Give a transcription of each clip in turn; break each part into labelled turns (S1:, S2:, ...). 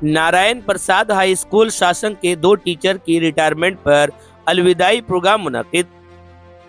S1: Narayan Prasad high school शासन के 2 teacher की रिटायरमेंट पर अलविदाई प्रोग्राम मुनक्किद।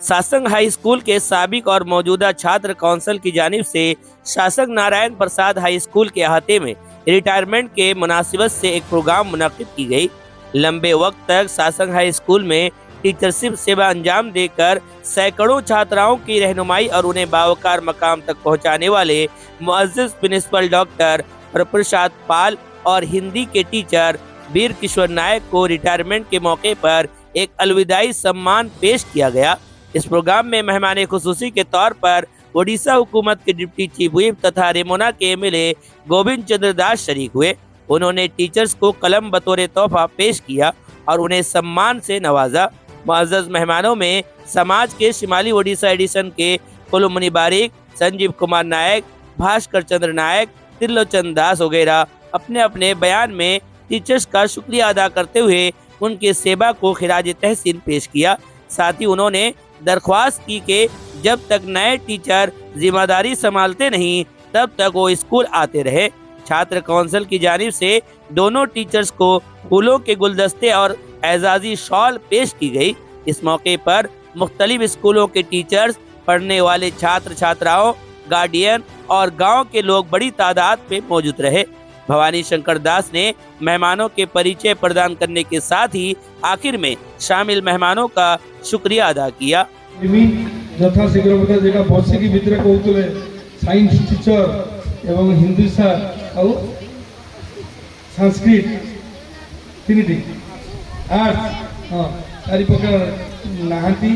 S1: शासन हाई स्कूल के साबिक और मौजूदा छात्र काउंसिल की जानिब से शासक नारायण प्रसाद हाई स्कूल के अहाते में रिटायरमेंट के मुनासिबत से एक प्रोग्राम मुनक्किद की गई। लंबे वक्त तक शासक हाई स्कूल में टीचरशिप सेवा अंजाम देकर सैकड़ों छात्राओं की रहनुमाई और उन्हें बावकार मकाम तक पहुंचाने वाले मुअज़्ज़िज़ प्रिंसिपल डॉक्टर प्रसाद पाल और हिंदी के टीचर वीर किशोर नायक को रिटायरमेंट के मौके पर एक अलविदाई सम्मान पेश किया गया। इस प्रोग्राम में मेहमान खुसूसी के तौर पर ओडिशा हुकूमत के डिप्टी चीफ व्हिप तथा रेमोना के एमएलए गोविंद चंद्र दास शरीक हुए। उन्होंने टीचर्स को कलम बतौर तोहफा पेश किया और उन्हें सम्मान से नवाजा। मुअज़्ज़ज़ मेहमानों में समाज के शिमाली ओडिशा एडिशन के कुलमुनी बारिक, संजीव कुमार नायक, भास्कर चंद्र नायक, त्रिलोचन दास वगैरह अपने अपने बयान में टीचर्स का शुक्रिया अदा करते हुए उनकी सेवा को खिराज तहसीन पेश किया। साथ ही उन्होंने दरख्वास्त की कि जब तक नए टीचर जिम्मेदारी संभालते नहीं तब तक वो स्कूल आते रहे। छात्र काउंसिल की जानिब से दोनों टीचर्स को फूलों के गुलदस्ते और एजाजी शॉल पेश की गई। इस मौके पर मुख्तलिफ स्कूलों के टीचर्स, पढ़ने वाले छात्र छात्राओं, गार्डियन और गांव के लोग बड़ी तादाद में मौजूद रहे। भवानी शंकर दास ने मेहमानों के परिचय प्रदान करने के साथ ही आखिर में शामिल मेहमानों का शुक्रिया अदा किया।
S2: साइंस टीचर एवं हिंदी सर और संस्कृत तीन आर्ट्स हाँ चारि प्रकार नहांती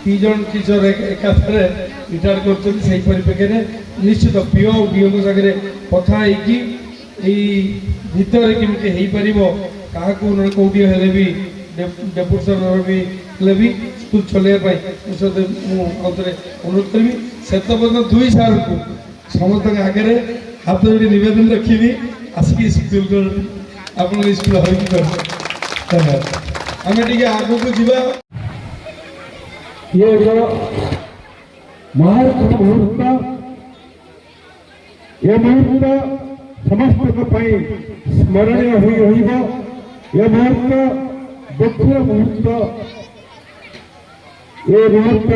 S2: 3 जन टीचर एकाथरे रिटायर कर परिप्रेक्षी में निश्चित पीओ डीओ सागर कथा भितर केमी हो पार क्या कौटी हेले भी डेपुटेशन भी स्कूल चलने मुझे अनुरोध करी से दुई सार को समस्त आगे हाथ जोड़ी नवेदन रखी आसिक स्कूल आप स्कूल आम टे आग को जीवा
S3: ये महत्व मुहूर्त ये मुहूर्त समस्त स्मरणीय ये मुहूर्त दुखर मुहूर्त ये मुहूर्त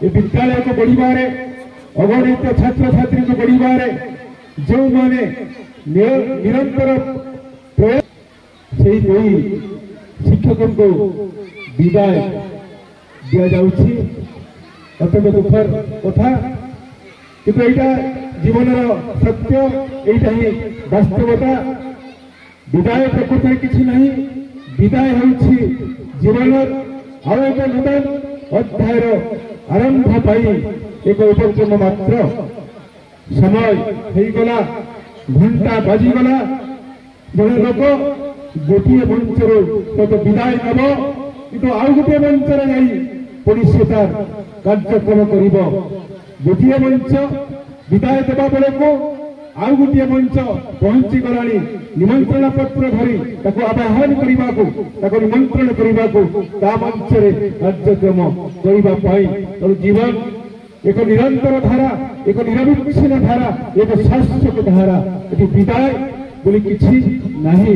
S3: ये विद्यालय को बढ़िबारे अगणित छात्र छात्री को बढ़िबारे जो माने निरंतर प्रयास शिक्षकों को विदाय दिया जाउछि अत्यंत दुखर कथा किंतु एटा जीवन सत्य एटा ही वास्तवता विदाय प्रकृति किसी नहीं विदाय होछि जीवन और एक नूतन अध्यायर आरंभ पाई एक उपक्रम मात्र समय होगला घंटा बाजिगला जड़े लोक गोटे मंचर तो विदाय नब कि आउ गोटे मंचर पड़ी से तार कार्यक्रम कर गोटे मंच विदाय देवा बेले को आउ गोटे मंच पहुंची गला निमंत्रण पत्र धरी आवाहन करने को निमंत्रण करने को मंच कार्यक्रम करने जीवन एक निरंतर धारा एक निरविच्छिन्न धारा एक शाश्वत धारा ये विदाय बोली किसी नहीं।